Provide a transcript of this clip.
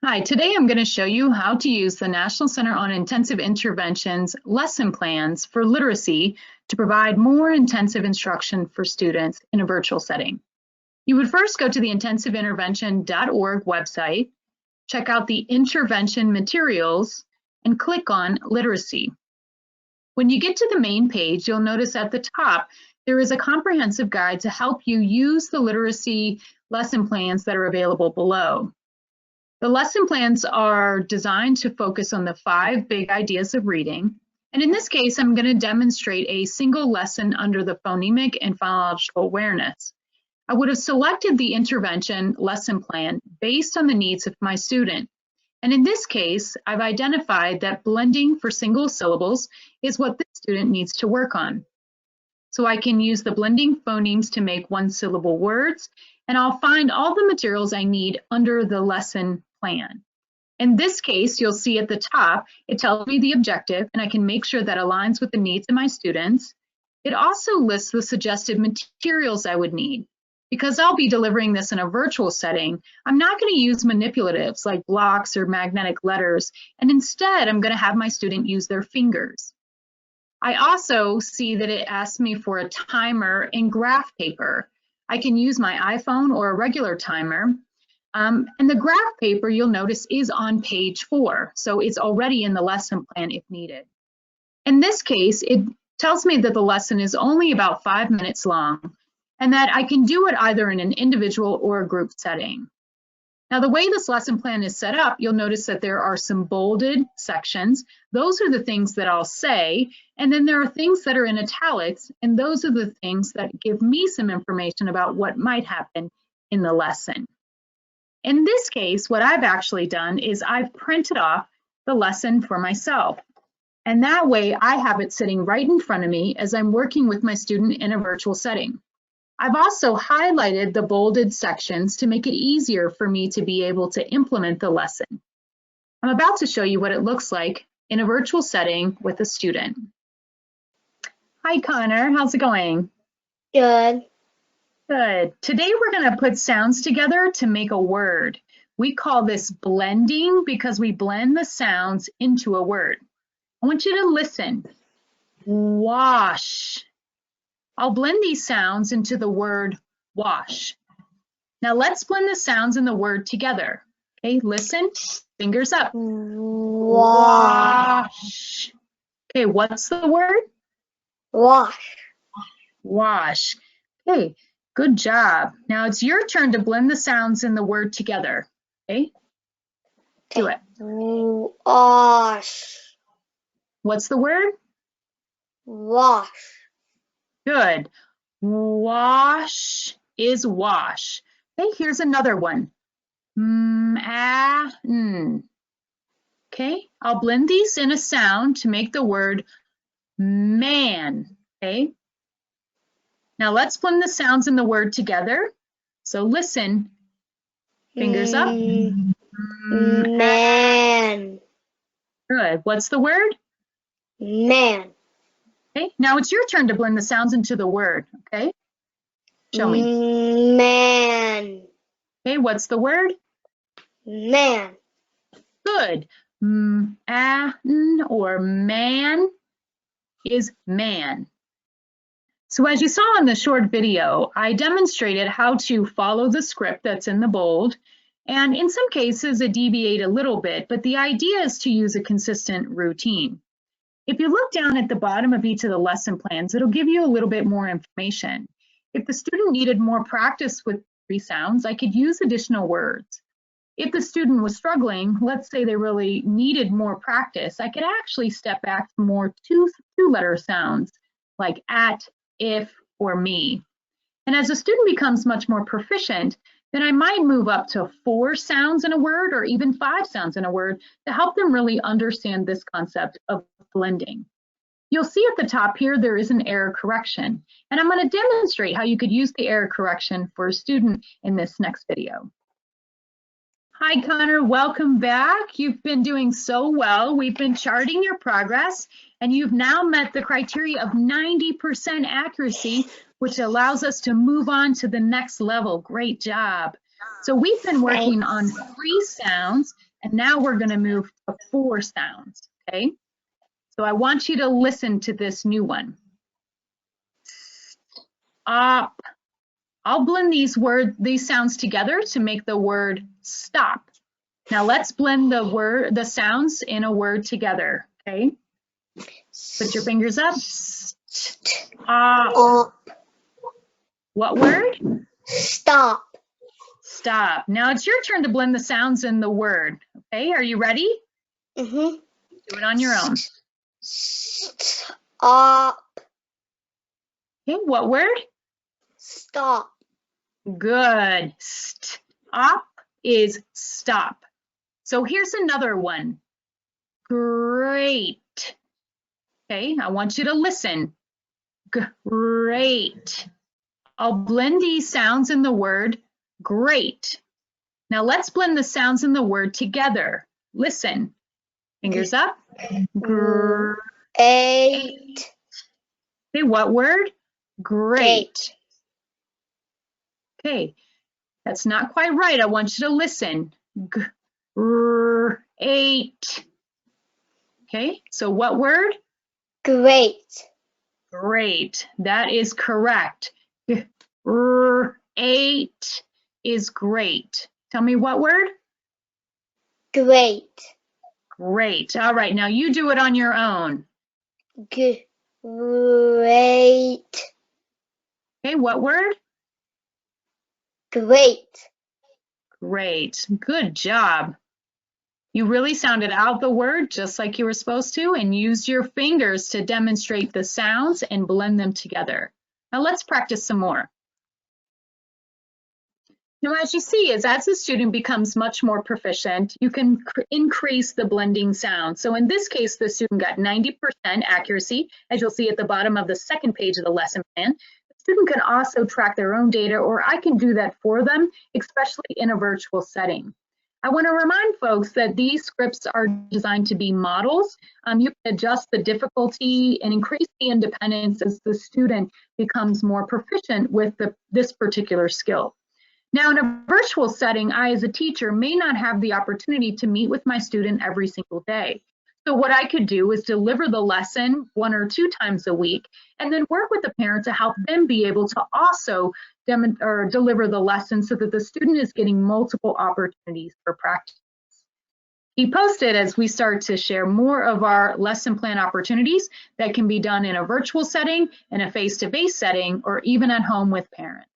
Hi, today I'm going to show you how to use the National Center on Intensive Intervention's lesson plans for literacy to provide more intensive instruction for students in a virtual setting. You would first go to the intensiveintervention.org website, check out the intervention materials, and click on literacy. When you get to the main page, you'll notice at the top there is a comprehensive guide to help you use the literacy lesson plans that are available below. The lesson plans are designed to focus on the 5 big ideas of reading. And in this case, I'm going to demonstrate a single lesson under the phonemic and phonological awareness. I would have selected the intervention lesson plan based on the needs of my student. And in this case, I've identified that blending for single syllables is what the student needs to work on. So I can use the blending phonemes to make one-syllable words, and I'll find all the materials I need under the lesson plan. In this case, you'll see at the top, it tells me the objective, and I can make sure that aligns with the needs of my students. It also lists the suggested materials I would need. Because I'll be delivering this in a virtual setting, I'm not going to use manipulatives like blocks or magnetic letters, and instead I'm going to have my student use their fingers. I also see that it asks me for a timer in graph paper. I can use my iPhone or a regular timer. And the graph paper, you'll notice, is on page 4. So it's already in the lesson plan if needed. In this case, it tells me that the lesson is only about 5 minutes long and that I can do it either in an individual or a group setting. Now, the way this lesson plan is set up, you'll notice that there are some bolded sections. Those are the things that I'll say. And then there are things that are in italics, and those are the things that give me some information about what might happen in the lesson. In this case, what I've actually done is I've printed off the lesson for myself. And that way I have it sitting right in front of me as I'm working with my student in a virtual setting. I've also highlighted the bolded sections to make it easier for me to be able to implement the lesson. I'm about to show you what it looks like in a virtual setting with a student. Hi, Connor. How's it going? Good. Good. Today we're going to put sounds together to make a word. We call this blending because we blend the sounds into a word. I want you to listen. Wash. I'll blend these sounds into the word wash. Now let's blend the sounds in the word together. Okay, listen, fingers up. Wash. Okay, what's the word? Wash. Wash. Okay, good job. Now it's your turn to blend the sounds in the word together. Okay, do it. Wash. What's the word? Wash. Good. Wash is wash. Okay, here's another one. Okay, I'll blend these in a sound to make the word man. Okay. Now let's blend the sounds in the word together. So listen. Fingers up. Man. Good. What's the word? Man. Okay, now it's your turn to blend the sounds into the word, okay? Show me. Man. Okay, what's the word? Man. Good. Or man is man. So as you saw in the short video, I demonstrated how to follow the script that's in the bold, and in some cases, deviate a little bit, but the idea is to use a consistent routine. If you look down at the bottom of each of the lesson plans, it'll give you a little bit more information. If the student needed more practice with 3 sounds, I could use additional words. If the student was struggling, let's say they really needed more practice, I could actually step back to more two-letter sounds like at, if, or me. And as a student becomes much more proficient, then I might move up to 4 sounds in a word or even 5 sounds in a word to help them really understand this concept of blending. You'll see at the top here, there is an error correction, and I'm going to demonstrate how you could use the error correction for a student in this next video. Hi, Connor, welcome back. You've been doing so well. We've been charting your progress, and you've now met the criteria of 90% accuracy, which allows us to move on to the next level. Great job. So we've been working on 3 sounds, And now we're going to move to 4 sounds, okay? So I want you to listen to this new one. Stop. I'll blend these sounds together to make the word stop. Now let's blend the sounds in a word together, okay? Put your fingers up. Stop. What word? Stop. Stop. Now it's your turn to blend the sounds in the word, okay? Are you ready? Mm-hmm. Do it on your own. Stop. Okay, what word? Stop. Good. Stop is stop. So here's another one. Great. Okay, I want you to listen. Great. I'll blend these sounds in the word great. Now let's blend the sounds in the word together. Listen. Fingers up. Great. Okay, what word? Great. Okay, that's not quite right. I want you to listen. Great. Okay, so what word? Great. Great. That is correct. Great is great. Tell me what word? Great. Great. All right, now you do it on your own. Great. Okay, what word? Great. Great. Good job. You really sounded out the word just like you were supposed to and used your fingers to demonstrate the sounds and blend them together. Now let's practice some more. Now, as you see, as the student becomes much more proficient, you can increase the blending sound. So in this case, the student got 90% accuracy, as you'll see at the bottom of the second page of the lesson plan. The student can also track their own data, or I can do that for them, especially in a virtual setting. I want to remind folks that these scripts are designed to be models. You can adjust the difficulty and increase the independence as the student becomes more proficient with this particular skill. Now, in a virtual setting, I, as a teacher, may not have the opportunity to meet with my student every single day. So what I could do is deliver the lesson 1 or 2 times a week, and then work with the parent to help them be able to also deliver the lesson so that the student is getting multiple opportunities for practice. Keep posted as we start to share more of our lesson plan opportunities that can be done in a virtual setting, in a face-to-face setting, or even at home with parents.